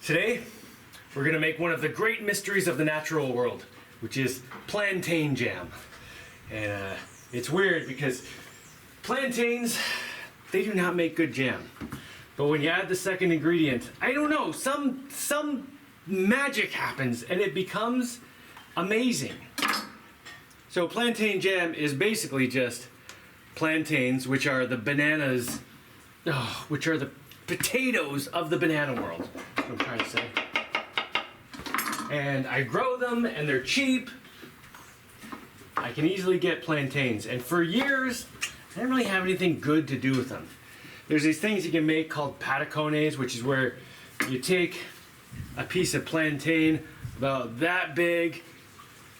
Today, we're gonna make one of the great mysteries of the natural world, which is plantain jam. And it's weird because plantains, they do not make good jam. But when you add the second ingredient, I don't know, some magic happens and it becomes amazing. So plantain jam is basically just plantains, which are the bananas, which are the potatoes of the banana world. That's what I'm trying to say. And I grow them and they're cheap. I can easily get plantains. And for years, I didn't really have anything good to do with them. There's these things you can make called patacones, which is where you take a piece of plantain about that big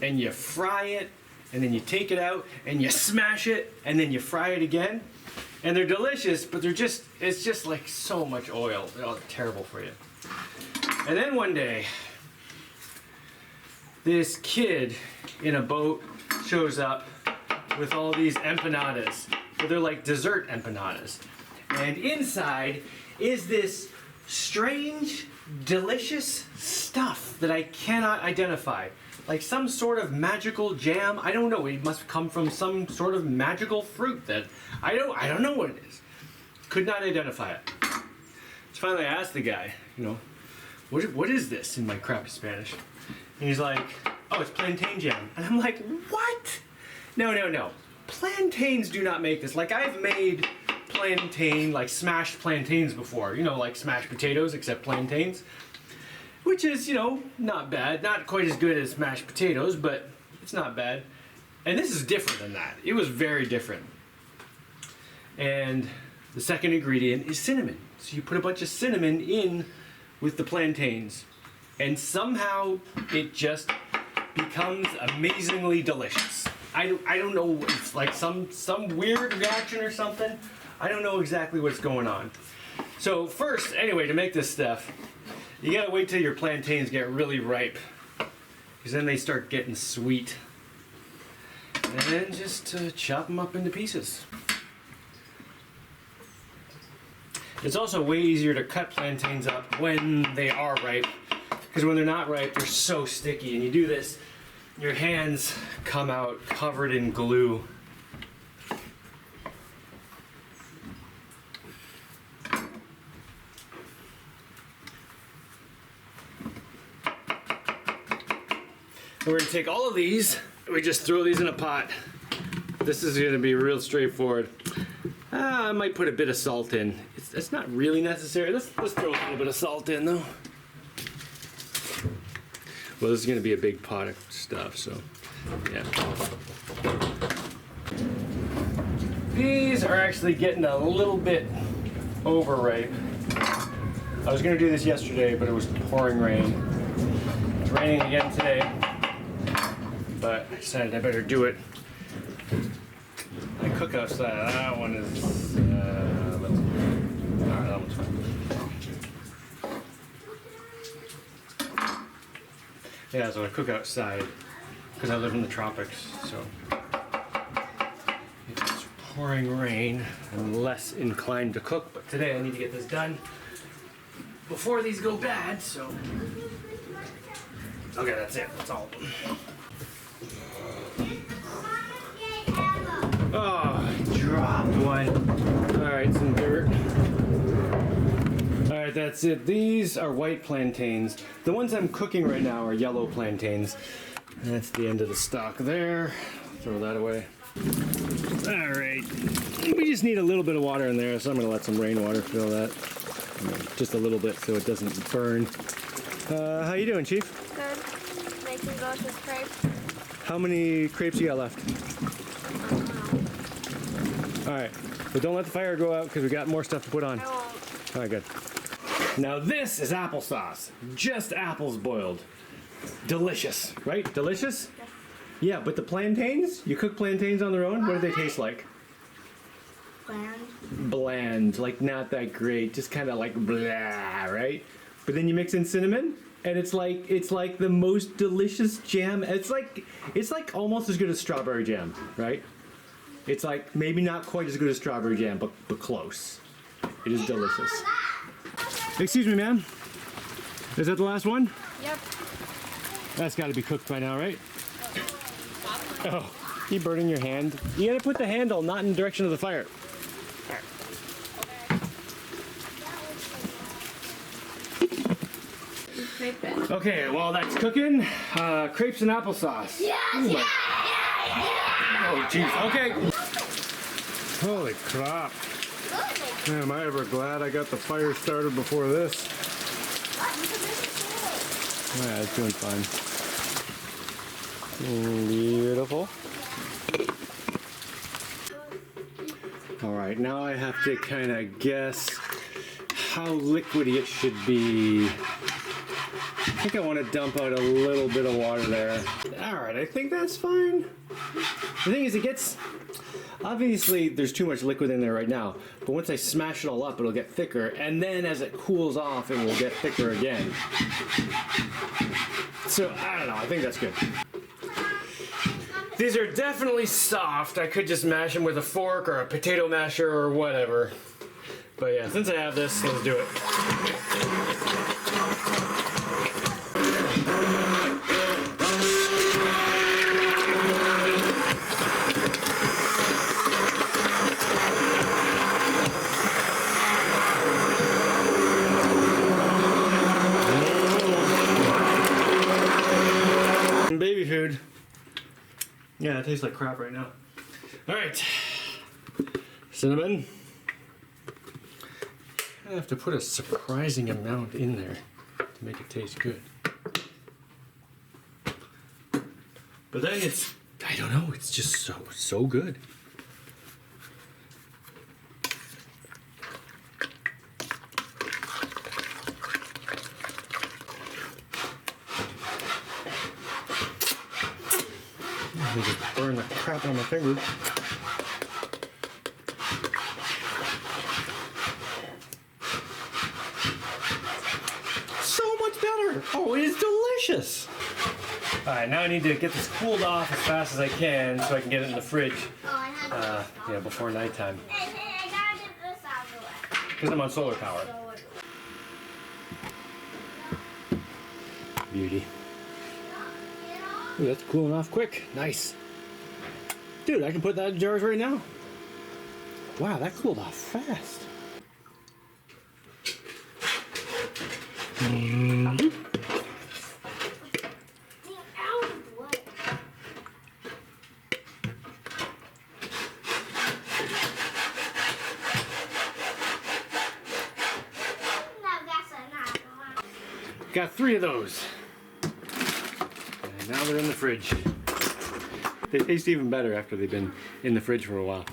and you fry it, and then you take it out and you smash it and then you fry it again. And they're delicious, but it's just like so much oil. They're terrible for you. And then one day, this kid in a boat shows up with all these empanadas. So they're like dessert empanadas. And inside is this strange, delicious stuff that I cannot identify. Like some sort of magical jam. I don't know. It must come from some sort of magical fruit that I don't know what it is. Could not identify it. So finally I asked the guy, what is this in my crappy Spanish? And he's like, oh, it's plantain jam. And I'm like, what? No. Plantains do not make this. Like I've made plantain, like smashed plantains before. Like smashed potatoes, except plantains. Which is, not bad. Not quite as good as mashed potatoes, but it's not bad. And this is different than that. It was very different. And the second ingredient is cinnamon. So you put a bunch of cinnamon in with the plantains. And somehow it just becomes amazingly delicious. I don't know, it's like some weird reaction or something. I don't know exactly what's going on. So first, anyway, to make this stuff, you gotta wait till your plantains get really ripe, because then they start getting sweet. And then just chop them up into pieces. It's also way easier to cut plantains up when they are ripe, because when they're not ripe, they're so sticky. And you do this, your hands come out covered in glue. We're gonna take all of these, we just throw these in a pot. This is gonna be real straightforward. I might put a bit of salt in. It's not really necessary. Let's throw a little bit of salt in though. Well, this is gonna be a big pot of stuff, so yeah. These are actually getting a little bit overripe. I was gonna do this yesterday, but it was pouring rain. It's raining again today. But I decided I better do it. My cook outside, that one is, alright, that one's fine. Yeah, so I cook outside, because I live in the tropics, so if it's pouring rain, I'm less inclined to cook, but today I need to get this done before these go bad, so. Okay, that's it, that's all of them. Oh, I dropped one. Alright, some dirt. Alright, that's it. These are white plantains. The ones I'm cooking right now are yellow plantains. That's the end of the stalk there. Throw that away. Alright. We just need a little bit of water in there, so I'm going to let some rainwater fill that. Just a little bit so it doesn't burn. How you doing, Chief? Good. Making delicious crepes. How many crepes you got left? Alright, but don't let the fire go out because we got more stuff to put on. I won't. Alright, good. Now this is applesauce. Just apples boiled. Delicious, right? Delicious? Yes. Yeah, but the plantains? You cook plantains on their own? What do they taste like? Bland. Bland, like not that great. Just kind of like blah, right? But then you mix in cinnamon and it's like the most delicious jam. It's like almost as good as strawberry jam, right? It's like maybe not quite as good as strawberry jam, but close. It is delicious. Excuse me, ma'am. Is that the last one? Yep. That's got to be cooked by now, right? Oh, you burning your hand? You gotta put the handle not in the direction of the fire. Okay, while that's cooking, crepes and applesauce. Yes, Oh, jeez. Okay. Holy crap. Man, am I ever glad I got the fire started before this. Yeah, it's doing fine. Beautiful. All right, now I have to kind of guess how liquidy it should be. I think I want to dump out a little bit of water there. All right, I think that's fine. The thing is, it gets, obviously there's too much liquid in there right now, but once I smash it all up, it'll get thicker, and then as it cools off, it will get thicker again. So, I don't know, I think that's good. These are definitely soft. I could just mash them with a fork or a potato masher or whatever. But yeah, since I have this, let's do it. Baby food. Yeah, it tastes like crap right now. All right, cinnamon. I have to put a surprising amount in there to make it taste good. But then it's, I don't know, it's just so good. I just burn the crap out of my finger. So much better. Oh, it is delicious. All right, now I need to get this cooled off as fast as I can so I can get it in the fridge. Yeah, before nighttime. Hey, I gotta get this out of the way. Because I'm on solar power. Beauty. Ooh, that's cooling off quick. Nice. Dude, I can put that in jars right now. Wow, that cooled off fast. Got 3 of those. And now they're in the fridge. They taste even better after they've been in the fridge for a while.